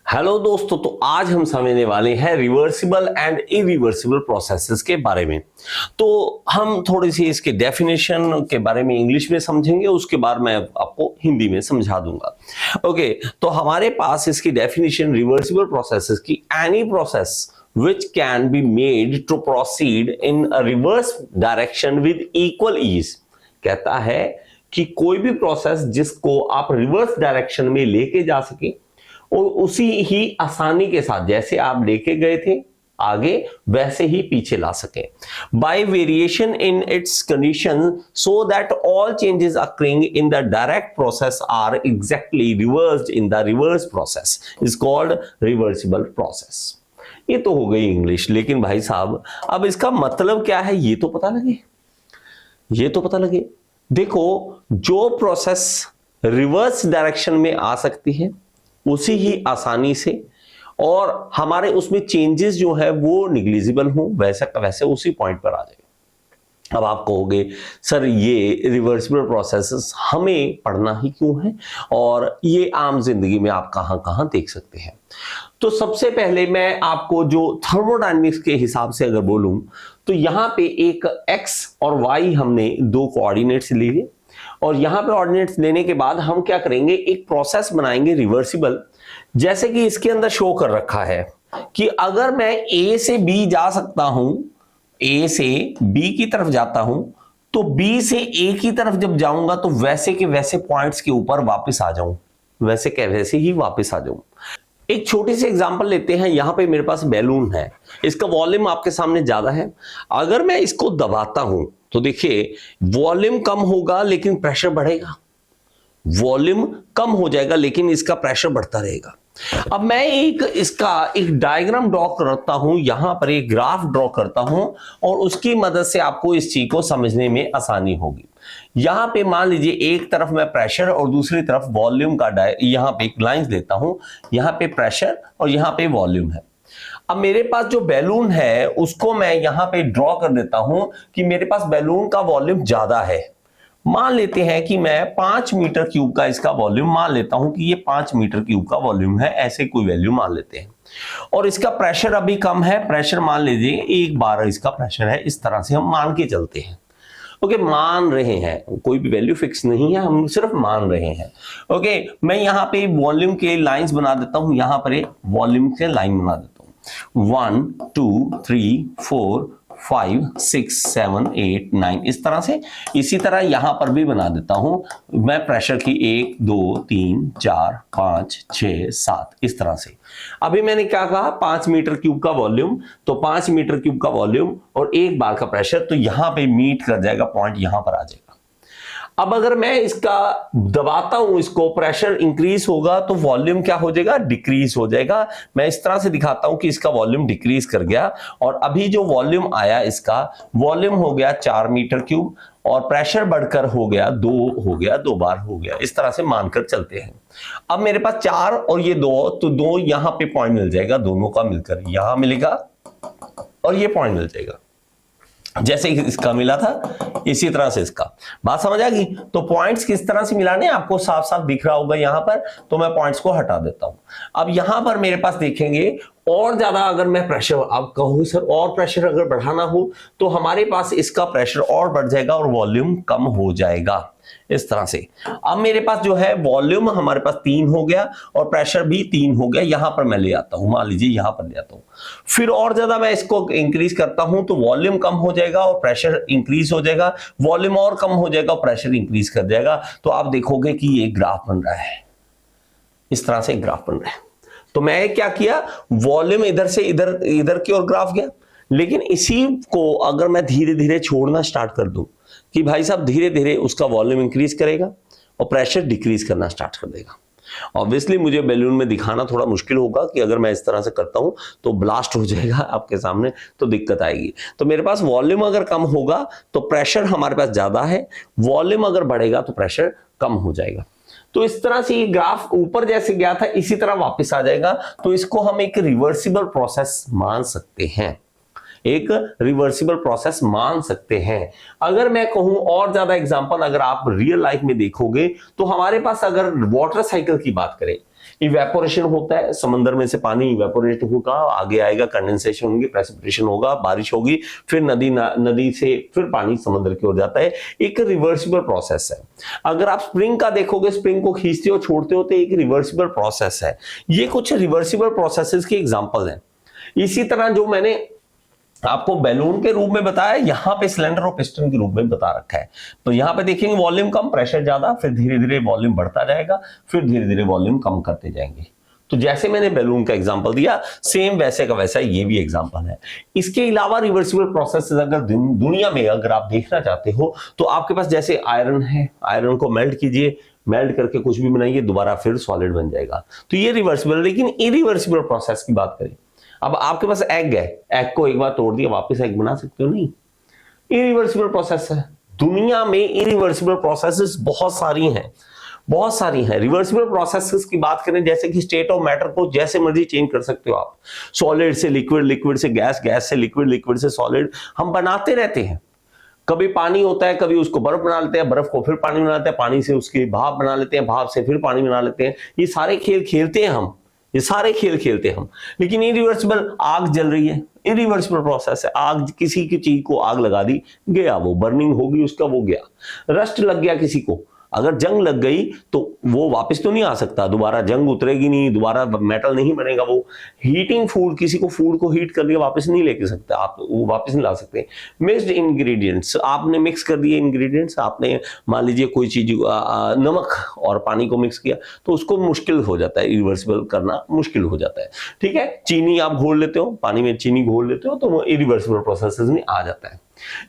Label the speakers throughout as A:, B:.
A: Hello दोस्तों, तो आज हम समझने वाले हैं रिवर्सिबल एंड इरिवर्सिबल प्रोसेसेस के बारे में। तो हम थोड़ी सी इसके डेफिनेशन के बारे में इंग्लिश में समझेंगे, उसके बाद मैं आपको हिंदी में समझा दूंगा। ओके, तो हमारे पास इसकी डेफिनेशन रिवर्सिबल प्रोसेसेस की any process which can be made to proceed in a reverse direction with equal ease। कहता है कि कोई भी प्रोसेस जिसको आप रिवर्स डायरेक्शन में लेके जा सके और उसी ही आसानी के साथ जैसे आप लेके गए थे आगे वैसे ही पीछे ला सके by variation in its condition so that all changes occurring in the direct process are exactly reversed in the reverse process is called reversible process. ये तो हो गई इंग्लिश, लेकिन भाई साहब अब इसका मतलब क्या है ये तो पता लगे। देखो, जो प्रोसेस रिवर्स डायरेक्शन में आ सकती है उसी ही आसानी से और हमारे उसमें चेंजेस जो है वो निग्लिजिबल हो वैसे उसी पॉइंट पर आ जाए। अब आप कहोगे सर ये रिवर्सिबल प्रोसेसेस हमें पढ़ना ही क्यों है और ये आम जिंदगी में आप कहां देख सकते हैं। तो सबसे पहले मैं आपको जो थर्मोडायनेमिक्स के हिसाब से अगर बोलूं तो यहां पे एक x और y हमने दो कोऑर्डिनेट्स लिए और यहां पे ऑर्डिनेट्स लेने के बाद हम क्या करेंगे, एक प्रोसेस बनाएंगे रिवर्सिबल। जैसे कि इसके अंदर शो कर रखा है कि अगर मैं A से B जा सकता हूं, A से B की तरफ जाता हूं, तो B से A की तरफ जब जाऊंगा तो वैसे के वैसे पॉइंट्स के ऊपर वापस आ जाऊं, वैसे के वैसे ही वापस आ जाऊं। एक छोटी सी एग्जांपल लेते हैं। यहां पे मेरे पास बैलून है, इसका वॉल्यूम आपके सामने ज्यादा है। अगर मैं इसको दबाता हूं तो देखिए वॉल्यूम कम होगा लेकिन प्रेशर बढ़ेगा, वॉल्यूम कम हो जाएगा लेकिन इसका प्रेशर बढ़ता रहेगा। अब मैं इसका एक डायग्राम ड्रॉ करता हूं, यहां पर एक ग्राफ ड्रॉ करता हूं और उसकी मदद से आपको इस चीज को समझने में आसानी होगी। यहां पे मान लीजिए एक तरफ मैं प्रेशर और दूसरी तरफ वॉल्यूम का यहां पे एक लाइन लेता हूं, यहां पे प्रेशर और यहां पे वॉल्यूम है। अब मेरे पास जो बैलून है उसको मैं यहां पे ड्रॉ कर देता हूं कि मेरे पास बैलून का वॉल्यूम ज्यादा है। मान लेते हैं कि मैं 5 मीटर क्यूब का इसका वॉल्यूम मान लेता हूं कि ये 5 मीटर क्यूब का वॉल्यूम है, ऐसे कोई वैल्यू मान लेते हैं। और इसका प्रेशर अभी कम है, प्रेशर मान लीजिए 1 बार इसका प्रेशर है, इस तरह से हम मान के चलते हैं। ओके, मान रहे हैं, कोई भी वैल्यू फिक्स नहीं है, हम सिर्फ मान रहे हैं। ओके, मैं यहां पे वॉल्यूम के लाइंस बना देता हूं, यहां पर एक वॉल्यूम के लाइन बना देता हूं 1 2 3 4 5 6 7 8 9 इस तरह से। इसी तरह यहां पर भी बना देता हूं मैं प्रेशर की 1 2 3 4 5 6 7 इस तरह से। अभी मैंने क्या कहा, 5 मीटर क्यूब का वॉल्यूम, तो 5 मीटर क्यूब का वॉल्यूम और 1 बार का प्रेशर, तो यहां पे मीट कर जाएगा, पॉइंट यहां पर आ जाएगा। अब अगर मैं इसका दबाता हूं, इसको प्रेशर इंक्रीज होगा तो वॉल्यूम क्या हो जाएगा, डिक्रीज हो जाएगा। मैं इस तरह से दिखाता हूं कि इसका वॉल्यूम डिक्रीज कर गया और अभी जो वॉल्यूम आया इसका वॉल्यूम हो गया 4 मीटर क्यूब और प्रेशर बढ़कर हो गया 2 बार हो गया। इस तरह से मानकर चलते हैं। अब मेरे पास 4 और ये 2, तो 2 यहां पे पॉइंट मिल जाएगा, दोनों का मिलकर यहां मिलेगा और ये पॉइंट मिल जाएगा। जैसे इसका मिला था इसी तरह से इसका। बात समझ आ गई? तो पॉइंट्स किस तरह से मिलाने आपको साफ साफ दिख रहा होगा यहां पर, तो मैं पॉइंट्स को हटा देता हूं। अब यहां पर मेरे पास देखेंगे और ज्यादा अगर मैं प्रेशर, अब कहूं सर और प्रेशर अगर बढ़ाना हो तो हमारे पास इसका प्रेशर और बढ़ जाएगा और वॉल्यूम कम हो जाएगा, इस तरह से। अब मेरे पास जो है वॉल्यूम हमारे पास 3 हो गया और प्रेशर भी 3 हो गया, यहां पर मैं ले आता हूं, मान लीजिए यहां पर ले आता हूं। फिर और ज्यादा मैं इसको इंक्रीज करता हूं तो वॉल्यूम कम हो जाएगा और प्रेशर इंक्रीज हो जाएगा, वॉल्यूम और कम हो जाएगा और प्रेशर इंक्रीज कर जाएगा। तो आप देखोगे कि ये ग्राफ बन रहा है, इस तरह से ग्राफ बन रहा है। तो मैं क्या किया, वॉल्यूम इधर से इधर की ओर ग्राफ गया, लेकिन इसी को अगर मैं धीरे धीरे छोड़ना स्टार्ट कर दूं कि भाई साहब धीरे धीरे उसका वॉल्यूम इंक्रीज करेगा और प्रेशर डिक्रीज करना स्टार्ट कर देगा। ऑब्वियसली मुझे बैलून में दिखाना थोड़ा मुश्किल होगा कि अगर मैं इस तरह से करता हूं तो ब्लास्ट हो जाएगा आपके सामने, तो दिक्कत आएगी। तो मेरे पास वॉल्यूम अगर कम होगा तो प्रेशर हमारे पास ज्यादा है, वॉल्यूम अगर बढ़ेगा तो प्रेशर कम हो जाएगा। तो इस तरह से ये ग्राफ ऊपर जैसे गया था इसी तरह वापस आ जाएगा। तो इसको हम एक रिवर्सिबल प्रोसेस मान सकते हैं। एक रिवर्सिबल प्रोसेस मान सकते हैं। अगर मैं कहूं और ज्यादा एग्जांपल अगर आप रियल लाइफ में देखोगे तो हमारे पास अगर वाटर साइकिल की बात करें, इवेपोरेशन होता है, समंदर में से पानी इवेपोरेट होगा, आगे आएगा, कंडेंसेशन होगी, प्रेसिपिटेशन होगा, बारिश होगी, फिर नदी से फिर पानी समुद्र की ओर जाता है। एक रिवर्सिबल प्रोसेस है। अगर आप स्प्रिंग का देखोगे, स्प्रिंग को खींचते हो छोड़ते हो तो एक रिवर्सिबल प्रोसेस है। ये कुछ रिवर्सिबल प्रोसेसेस के एग्जांपल हैं। इसी तरह जो मैंने आपको बैलून के रूप में बताया, यहां पे सिलेंडर और पिस्टन के रूप में बता रखा है। तो यहां पे देखेंगे वॉल्यूम कम, प्रेशर ज्यादा, फिर धीरे धीरे वॉल्यूम बढ़ता जाएगा, फिर धीरे धीरे वॉल्यूम कम करते जाएंगे। तो जैसे मैंने बैलून का एग्जांपल दिया, सेम वैसे का वैसा ये भी एग्जांपल है। इसके अलावा रिवर्सिबल प्रोसेस अगर दुनिया में अगर आप देखना चाहते हो तो आपके पास जैसे आयरन है, आयरन को मेल्ट कीजिए, मेल्ट करके कुछ भी बनाइए, दोबारा फिर सॉलिड बन जाएगा। तो ये रिवर्सिबल। लेकिन इरिवर्सिबल प्रोसेस की बात करें, अब आपके पास एग है, एग को एक बार तोड़ दिया वापस एग बना सकते हो? नहीं, इरिवर्सिबल प्रोसेस है। दुनिया में इरिवर्सिबल प्रोसेसेस बहुत सारी हैं। रिवर्सिबल प्रोसेसेस की बात करें, जैसे कि स्टेट ऑफ मैटर को जैसे मर्जी चेंज कर सकते हो आप, सॉलिड से लिक्विड, लिक्विड से गैस, गैस से लिक्विड, लिक्विड से सॉलिड, हम बनाते रहते हैं। कभी पानी होता है, कभी उसको बर्फ बना लेते हैं, बर्फ को फिर पानी बना लेते हैं, पानी से उसकी भाप बना लेते हैं, भाप से फिर पानी बना लेते हैं। ये सारे खेल खेलते हैं हम, ये सारे खेल खेलते हैं हम। लेकिन इरिवर्सिबल, आग जल रही है, इरिवर्सिबल प्रोसेस है। आग, किसी की चीज को आग लगा दी, गया वो, बर्निंग होगी उसका, वो गया। रस्ट लग गया किसी को, अगर जंग लग गई तो वो वापस तो नहीं आ सकता, दोबारा जंग उतरेगी नहीं, दोबारा मेटल नहीं बनेगा। वो हीटिंग फूड, किसी को फूड को हीट कर दिया, वापस नहीं लेके सकते आप, वो वापस नहीं ला सकते। मिक्स्ड इंग्रेडिएंट्स, आपने मिक्स कर दिए इंग्रेडिएंट्स, आपने मान लीजिए कोई चीज नमक और पानी को मिक्स किया तो उसको मुश्किल हो जाता है, इरिवर्सिबल करना मुश्किल हो जाता है। ठीक है, चीनी आप घोल लेते हो, पानी में चीनी घोल लेते हो तो वो इरिवर्सिबल प्रोसेसेस में आ जाता है।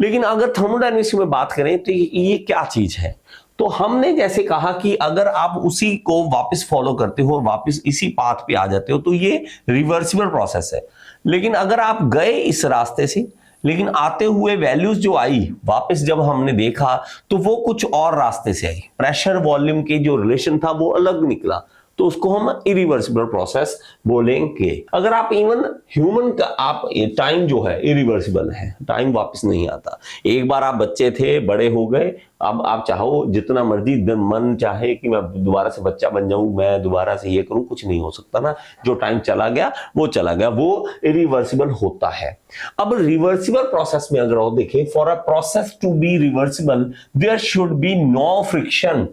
A: लेकिन अगर थर्मोडायनेमिक्स में बात करें तो ये क्या चीज है, तो हमने जैसे कहा कि अगर आप उसी को वापस फॉलो करते हो और वापस इसी पाथ पे आ जाते हो तो ये रिवर्सिबल प्रोसेस है। लेकिन अगर आप गए इस रास्ते से, लेकिन आते हुए वैल्यूज जो आई वापस जब हमने देखा तो वो कुछ और रास्ते से आई, प्रेशर वॉल्यूम के जो रिलेशन था वो अलग निकला, तो उसको हम इरिवर्सिबल प्रोसेस बोलेंगे। अगर आप इवन ह्यूमन का आप टाइम जो है इरिवर्सिबल है, टाइम वापस नहीं आता। एक बार आप बच्चे थे, बड़े हो गए, अब आप चाहो जितना मर्जी मन चाहे कि मैं दोबारा से बच्चा बन जाऊं, मैं दोबारा से ये करूं, कुछ नहीं हो सकता ना। जो टाइम चला गया वो चला गया, वो इरिवर्सिबल होता है। अब रिवर्सिबल प्रोसेस में अगर आप देखें, for a process to be reversible there should be no friction.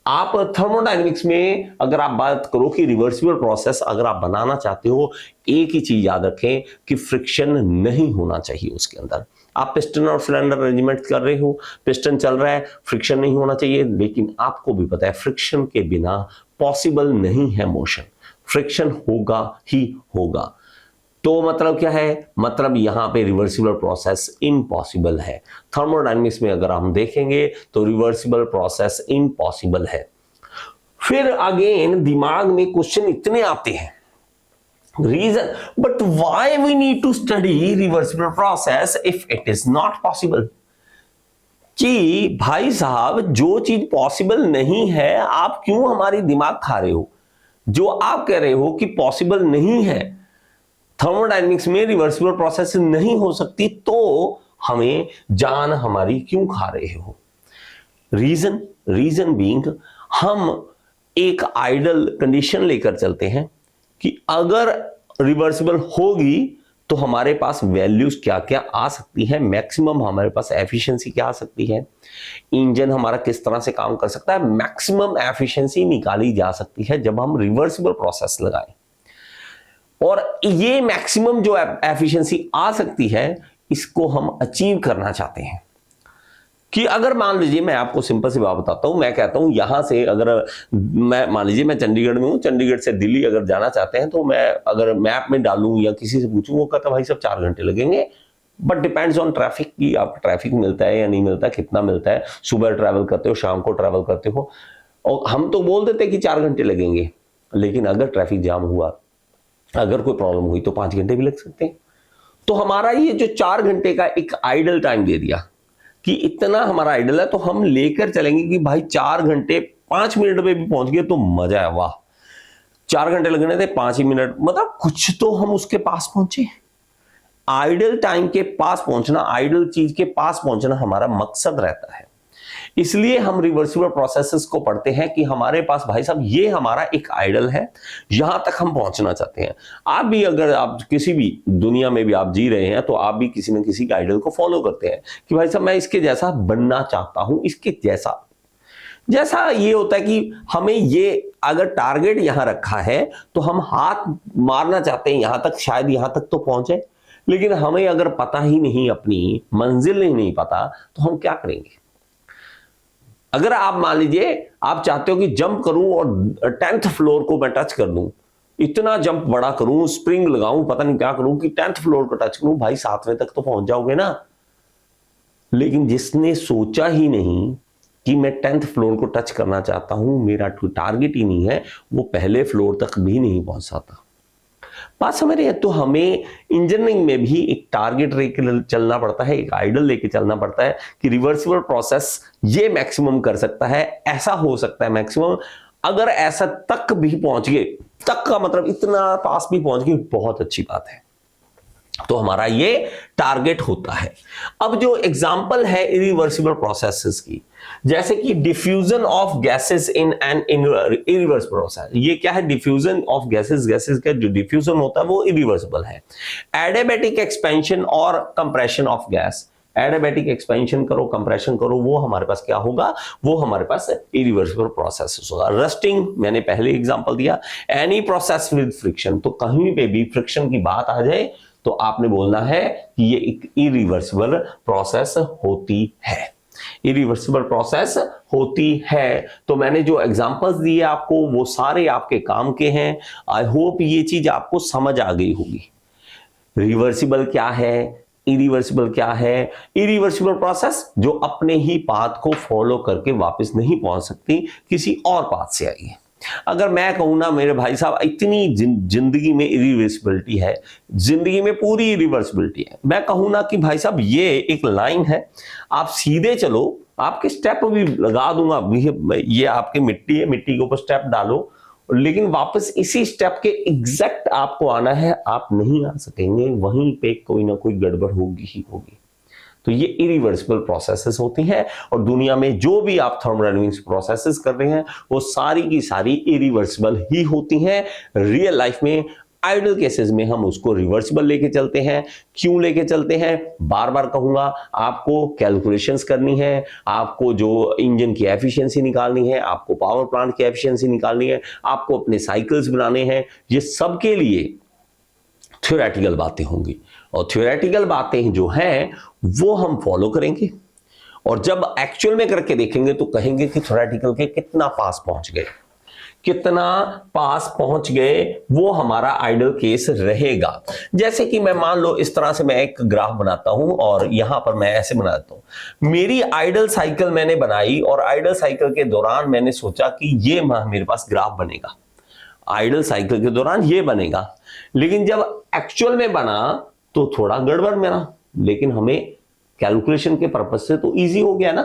A: आप थर्मोडायनेमिक्स में अगर आप बात करो कि रिवर्सिबल प्रोसेस अगर आप बनाना चाहते हो, एक ही चीज याद रखें कि फ्रिक्शन नहीं होना चाहिए उसके अंदर। आप पिस्टन और सिलेंडर अरेंजमेंट कर रहे हो, पिस्टन चल रहा है, फ्रिक्शन नहीं होना चाहिए। लेकिन आपको भी पता है फ्रिक्शन के बिना पॉसिबल नहीं है मोशन, फ्रिक्शन होगा ही होगा। तो मतलब क्या है, मतलब यहां पे रिवर्सिबल प्रोसेस इम्पॉसिबल है। थर्मोडायनेमिक्स में अगर हम देखेंगे तो रिवर्सिबल प्रोसेस इम्पॉसिबल है। फिर अगेन दिमाग में क्वेश्चन इतने आते हैं, reason, but why we need to study reversible process if it is not possible. कि भाई साहब, जो चीज पॉसिबल नहीं है आप क्यों हमारी दिमाग खा रहे हो? जो आप कह रहे हो कि पॉसिबल नहीं है, थर्मोडायनेमिक्स में रिवर्सिबल प्रोसेस नहीं हो सकती, तो हमें जान हमारी क्यों खा रहे हो? रीजन बीइंग, हम एक आइडल कंडीशन लेकर चलते हैं कि अगर रिवर्सिबल होगी तो हमारे पास वैल्यूज क्या क्या आ सकती है, मैक्सिमम हमारे पास एफिशिएंसी क्या आ सकती है, इंजन हमारा किस तरह से काम कर सकता है, मैक्सिमम एफिशिएंसी निकाली जा सकती है जब हम रिवर्सिबल प्रोसेस लगाएं। और ये मैक्सिमम जो एफिशिएंसी आ सकती है, इसको हम अचीव करना चाहते हैं। कि अगर मान लीजिए, मैं आपको सिंपल सी बात बताता हूं, मैं कहता हूं यहां से अगर मैं मान लीजिए मैं चंडीगढ़ में हूं, चंडीगढ़ से दिल्ली अगर जाना चाहते हैं तो मैं अगर मैप में डालूं या किसी से पूछूं, वो कहता भाई सब 4 घंटे लगेंगे। बट डिपेंड्स ऑन ट्रैफिक की, आपको ट्रैफिक मिलता है या नहीं मिलता, कितना मिलता है, सुबह ट्रैवल करते हो, शाम को ट्रैवल करते हो। और हम तो बोल देते कि 4 घंटे लगेंगे, लेकिन अगर ट्रैफिक जाम हुआ, अगर कोई प्रॉब्लम हुई तो 5 घंटे भी लग सकते हैं। तो हमारा ये जो 4 घंटे का एक आइडल टाइम दे दिया कि इतना हमारा आइडल है, तो हम लेकर चलेंगे कि भाई 4 घंटे 5 मिनट में भी पहुंच गए तो मजा है, वाह। 4 घंटे लगने थे, 5 ही मिनट, मतलब कुछ तो हम उसके पास पहुंचे। आइडल टाइम के पास पहुंचना, आइडल चीज के पास पहुंचना हमारा मकसद रहता है। इसलिए हम रिवर्सिबल प्रोसेसेस को पढ़ते हैं कि हमारे पास भाई साहब ये हमारा एक आइडल है, यहां तक हम पहुंचना चाहते हैं। आप भी अगर आप किसी भी दुनिया में भी आप जी रहे हैं तो आप भी किसी न किसी आइडल को फॉलो करते हैं कि भाई साहब मैं इसके जैसा बनना चाहता हूं, इसके जैसा ये होता है कि हमें ये अगर टारगेट यहां रखा है तो हम हाथ मारना चाहते हैं यहां तक, शायद यहां तक तो पहुंचे, लेकिन हमें अगर पता ही नहीं, अपनी मंजिल ही नहीं पता, तो हम क्या करेंगे। अगर आप मान लीजिए आप चाहते हो कि जंप करूं और 10th फ्लोर को मैं टच कर दूं, इतना जंप बड़ा करूं, स्प्रिंग लगाऊं, पता नहीं क्या करूं कि 10th फ्लोर को टच करूं, भाई 7वें तक तो पहुंच जाओगे ना। लेकिन जिसने सोचा ही नहीं कि मैं 10th फ्लोर को टच करना चाहता हूं, मेरा टारगेट ही नहीं है, वो पहले फ्लोर तक भी नहीं पहुंच सकता। बात समझ रहे हैं। तो हमें इंजीनियरिंग में भी एक टारगेट लेके चलना पड़ता है, एक आइडल लेके चलना पड़ता है कि रिवर्सिबल प्रोसेस ये मैक्सिमम कर सकता है, ऐसा हो सकता है मैक्सिमम। अगर ऐसा तक भी पहुंच गए, तक का मतलब इतना पास भी पहुंच गए, बहुत अच्छी बात है। तो हमारा ये टारगेट होता है। अब जो एग्जांपल है इरिवर्सिबल प्रोसेसेस की, जैसे कि diffusion of gases in an irreversible process. ये क्या है? डिफ्यूजन ऑफ गैसेस का जो डिफ्यूजन होता है वो इरिवर्सिबल है। एडियाबैटिक एक्सपेंशन और compression of gas, adiabatic expansion करो, कंप्रेशन करो, वो हमारे पास क्या होगा? वो हमारे पास इरिवर्सिबल प्रोसेस होगा। रस्टिंग मैंने पहले एग्जांपल दिया। एनी प्रोसेस विद फ्रिक्शन, तो कहीं पे भी फ्रिक्शन की बात आ जाए तो आपने बोलना है कि ये एक इरिवर्सिबल प्रोसेस होती है, इरिवर्सिबल प्रोसेस होती है। तो मैंने जो एग्जांपल्स दिए आपको वो सारे आपके काम के हैं। आई होप ये चीज आपको समझ आ गई होगी। रिवर्सिबल क्या है, इरिवर्सिबल क्या है? इरिवर्सिबल प्रोसेस जो अपने ही पाथ को फॉलो करके वापस नहीं पहुंच सकती, किसी और पाथ से आई है। अगर मैं कहूं ना मेरे भाई साहब इतनी जिंदगी में इरिवर्सिबिलिटी है, जिंदगी में पूरी इरिवर्सिबिलिटी है, मैं कहूं ना कि भाई साहब ये एक लाइन है, आप सीधे चलो, आपके स्टेप भी लगा दूंगा, ये आपकी मिट्टी है, मिट्टी के ऊपर स्टेप डालो, लेकिन वापस इसी स्टेप के एग्जैक्ट आपको आना है, आप नहीं आ सकेंगे, वहीं पे कोई ना कोई गड़बड़ होगी ही होगी। तो ये इरिवर्सिबल प्रोसेसेस होती हैं, और दुनिया में जो भी आप थर्मोडायनामिक्स प्रोसेसेस कर रहे हैं वो सारी की सारी इरिवर्सिबल ही होती हैं। रियल लाइफ में आइडल केसेस में हम उसको रिवर्सिबल लेके चलते हैं। क्यों लेके चलते हैं? बार बार कहूंगा, आपको कैलकुलेशंस करनी है, आपको जो इंजन की एफिशिएंसी निकालनी है, आपको पावर प्लांट की एफिशिएंसी निकालनी है, आपको अपने साइकिल्स बनाने हैं। ये सब के लिए थ्योरेटिकल बातें होंगी, और थ्योरेटिकल बातें जो हैं वो हम फॉलो करेंगे, और जब एक्चुअल में करके देखेंगे तो कहेंगे कि थ्योरेटिकल के कितना पास पहुंच गए, कितना पास पहुंच गए, वो हमारा आइडल केस रहेगा। जैसे कि मैं मान लो इस तरह से मैं एक ग्राफ बनाता हूं, और यहां पर मैं ऐसे बना देता हूं, मेरी आइडल साइकिल मैंने बनाई, और आइडल साइकिल के दौरान मैंने सोचा कि ये मेरे पास ग्राफ बनेगा, आइडल साइकिल के दौरान ये बनेगा। लेकिन जब एक्चुअल में बना तो थोड़ा गड़बड़ मेरा, लेकिन हमें कैलकुलेशन के पर्पज से तो इजी हो गया ना,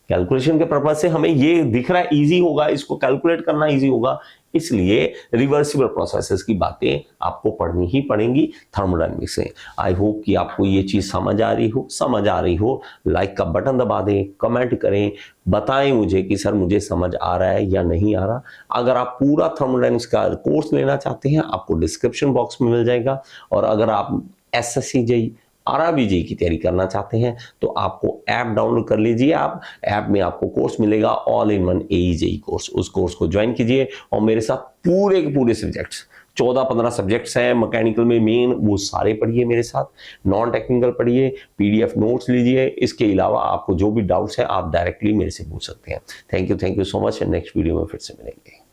A: कैलकुलेशन के पर्पज से हमें ये दिख रहा है इजी होगा, इसको कैलकुलेट करना इजी होगा। इसलिए रिवर्सिबल प्रोसेसेस की बातें आपको पढ़नी ही पड़ेंगी थर्मोडायनामिक्स से। आई होप कि आपको ये चीज समझ आ रही हो। लाइक का बटन दबा दें, कमेंट करें, बताएं मुझे कि सर मुझे समझ आ रहा है या नहीं आ रहा। अगर आप पूरा थर्मोडायनामिक्स का कोर्स लेना चाहते हैं, आपको डिस्क्रिप्शन बॉक्स में मिल जाएगा। और अगर आप एसएससी जेईई, आरआरबी जेईई की तैयारी करना चाहते हैं तो आपको ऐप डाउनलोड कर लीजिए। आप ऐप में आपको कोर्स मिलेगा, all in one AE JEE course. उस कोर्स को ज्वाइन कीजिए और मेरे साथ पूरे के पूरे सब्जेक्ट्स 14-15 सब्जेक्ट्स हैं मैकेनिकल में मेन, वो सारे पढ़िए मेरे साथ। नॉन टेक्निकल पढ़िए, पीडीएफ नोट्स लीजिए। इसके अलावा आपको जो भी डाउट्स हैं आप डायरेक्टली मेरे से पूछ सकते हैं। Thank you so much. Next video में फिर से मिलेंगे।